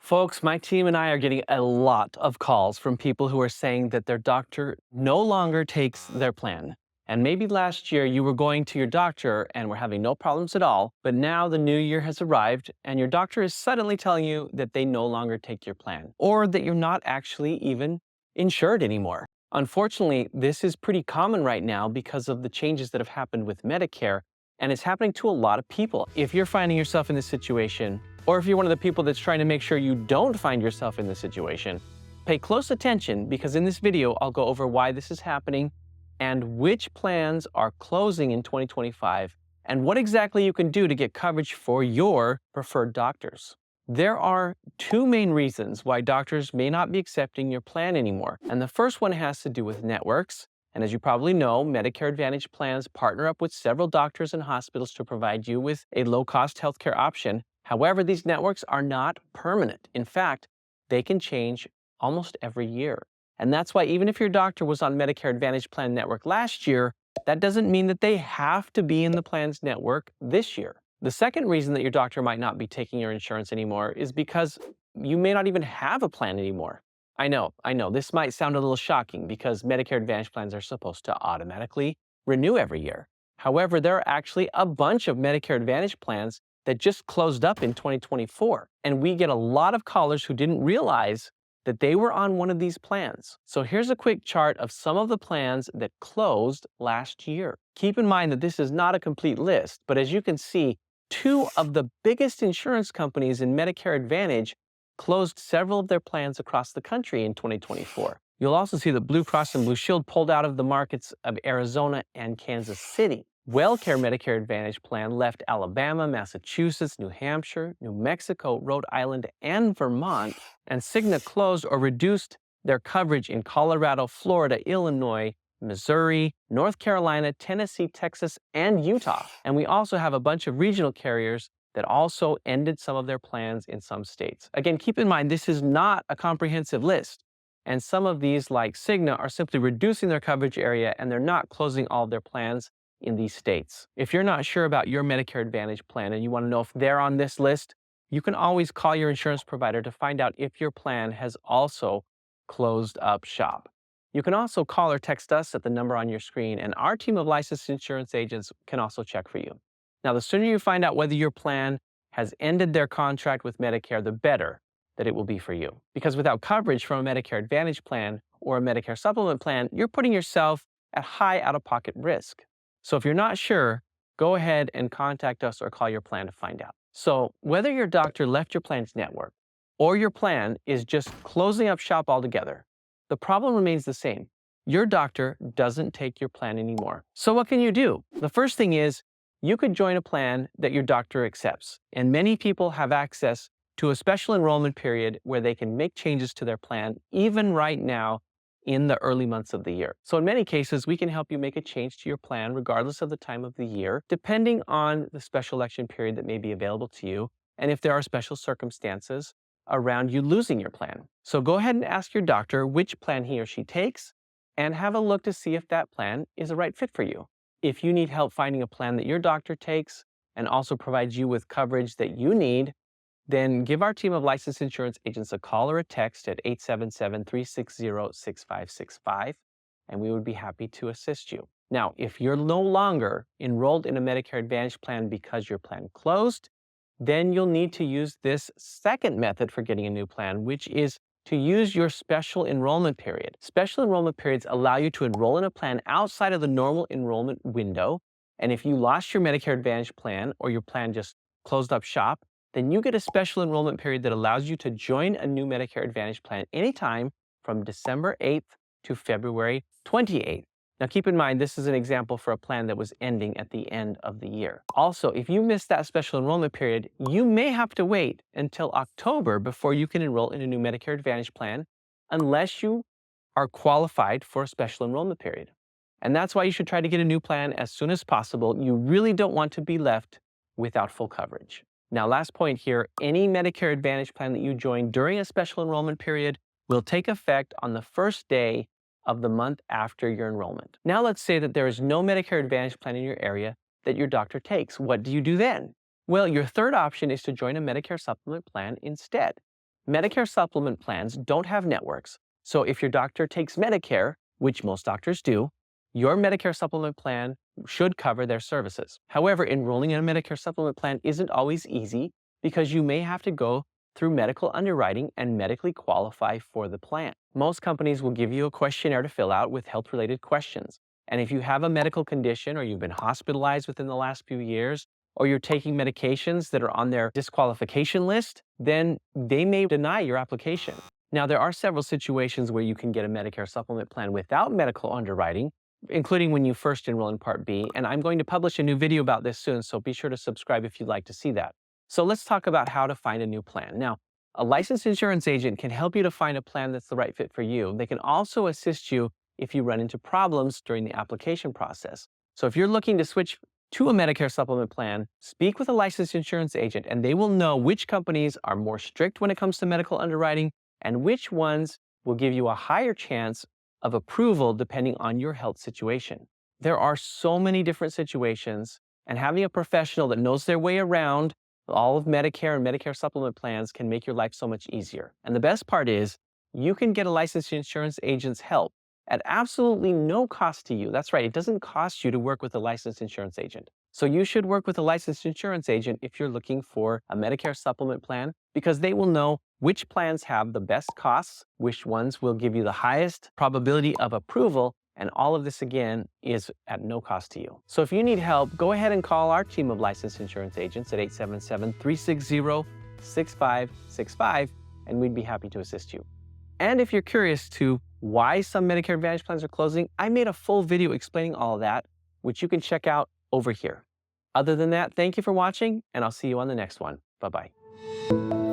Folks, my team and I are getting a lot of calls from people who are saying that their doctor no longer takes their plan. And maybe last year you were going to your doctor and were having no problems at all, but now the new year has arrived and your doctor is suddenly telling you that they no longer take your plan, or that you're not actually even insured anymore. Unfortunately, this is pretty common right now because of the changes that have happened with Medicare, and it's happening to a lot of people. If you're finding yourself in this situation, or if you're one of the people that's trying to make sure you don't find yourself in this situation, pay close attention because in this video, I'll go over why this is happening and which plans are closing in 2025 and what exactly you can do to get coverage for your preferred doctors. There are two main reasons why doctors may not be accepting your plan anymore. And the first one has to do with networks. And as you probably know, Medicare Advantage plans partner up with several doctors and hospitals to provide you with a low-cost healthcare option. However, these networks are not permanent. In fact, they can change almost every year. And that's why even if your doctor was on Medicare Advantage plan network last year, that doesn't mean that they have to be in the plan's network this year. The second reason that your doctor might not be taking your insurance anymore is because you may not even have a plan anymore. I know, this might sound a little shocking because Medicare Advantage plans are supposed to automatically renew every year. However, there are actually a bunch of Medicare Advantage plans that just closed up in 2024. And we get a lot of callers who didn't realize that they were on one of these plans. So here's a quick chart of some of the plans that closed last year. Keep in mind that this is not a complete list, but as you can see, two of the biggest insurance companies in Medicare Advantage closed several of their plans across the country in 2024. You'll also see that Blue Cross and Blue Shield pulled out of the markets of Arizona and Kansas City. WellCare Medicare Advantage plan left Alabama, Massachusetts, New Hampshire, New Mexico, Rhode Island, and Vermont, and Cigna closed or reduced their coverage in Colorado, Florida, Illinois, Missouri, North Carolina, Tennessee, Texas, and Utah. And we also have a bunch of regional carriers that also ended some of their plans in some states. Again, keep in mind, this is not a comprehensive list. And some of these, like Cigna, are simply reducing their coverage area and they're not closing all of their plans in these states. If you're not sure about your Medicare Advantage plan and you want to know if they're on this list, you can always call your insurance provider to find out if your plan has also closed up shop. You can also call or text us at the number on your screen, and our team of licensed insurance agents can also check for you. Now, the sooner you find out whether your plan has ended their contract with Medicare, the better that it will be for you. Because without coverage from a Medicare Advantage plan or a Medicare supplement plan, you're putting yourself at high out-of-pocket risk. So if you're not sure, go ahead and contact us or call your plan to find out. So whether your doctor left your plan's network or your plan is just closing up shop altogether, the problem remains the same. Your doctor doesn't take your plan anymore. So what can you do? The first thing is you could join a plan that your doctor accepts. And many people have access to a special enrollment period where they can make changes to their plan even right now in the early months of the year. So in many cases, we can help you make a change to your plan regardless of the time of the year, depending on the special election period that may be available to you, and if there are special circumstances around you losing your plan. So go ahead and ask your doctor which plan he or she takes, and have a look to see if that plan is the right fit for you. If you need help finding a plan that your doctor takes and also provides you with coverage that you need, then give our team of licensed insurance agents a call or a text at 877-360-6565, and we would be happy to assist you. Now, if you're no longer enrolled in a Medicare Advantage plan because your plan closed, then you'll need to use this second method for getting a new plan, which is to use your special enrollment period. Special enrollment periods allow you to enroll in a plan outside of the normal enrollment window, and if you lost your Medicare Advantage plan or your plan just closed up shop, then you get a special enrollment period that allows you to join a new Medicare Advantage plan anytime from December 8th to February 28th. Now keep in mind, this is an example for a plan that was ending at the end of the year. Also, if you missed that special enrollment period, you may have to wait until October before you can enroll in a new Medicare Advantage plan unless you are qualified for a special enrollment period. And that's why you should try to get a new plan as soon as possible. You really don't want to be left without full coverage. Now, last point here, any Medicare Advantage plan that you join during a special enrollment period will take effect on the first day of the month after your enrollment. Now, let's say that there is no Medicare Advantage plan in your area that your doctor takes. What do you do then? Well, your third option is to join a Medicare supplement plan instead. Medicare supplement plans don't have networks. So if your doctor takes Medicare, which most doctors do, your Medicare supplement plan should cover their services. However, enrolling in a Medicare supplement plan isn't always easy because you may have to go through medical underwriting and medically qualify for the plan. Most companies will give you a questionnaire to fill out with health-related questions. And if you have a medical condition or you've been hospitalized within the last few years, or you're taking medications that are on their disqualification list, then they may deny your application. Now, there are several situations where you can get a Medicare supplement plan without medical underwriting, including when you first enroll in Part B, and I'm going to publish a new video about this soon, so be sure to subscribe if you'd like to see that. So let's talk about how to find a new plan. Now, a licensed insurance agent can help you to find a plan that's the right fit for you. They can also assist you if you run into problems during the application process. So if you're looking to switch to a Medicare supplement plan, speak with a licensed insurance agent, and they will know which companies are more strict when it comes to medical underwriting and which ones will give you a higher chance of approval depending on your health situation. There are so many different situations, and having a professional that knows their way around all of Medicare and Medicare supplement plans can make your life so much easier. And the best part is, you can get a licensed insurance agent's help at absolutely no cost to you. That's right, it doesn't cost you to work with a licensed insurance agent. So you should work with a licensed insurance agent if you're looking for a Medicare supplement plan, because they will know which plans have the best costs, which ones will give you the highest probability of approval, and all of this, again, is at no cost to you. So if you need help, go ahead and call our team of licensed insurance agents at 877-360-6565, and we'd be happy to assist you. And if you're curious to why some Medicare Advantage plans are closing, I made a full video explaining all of that, which you can check out over here. Other than that, thank you for watching, and I'll see you on the next one. Bye-bye.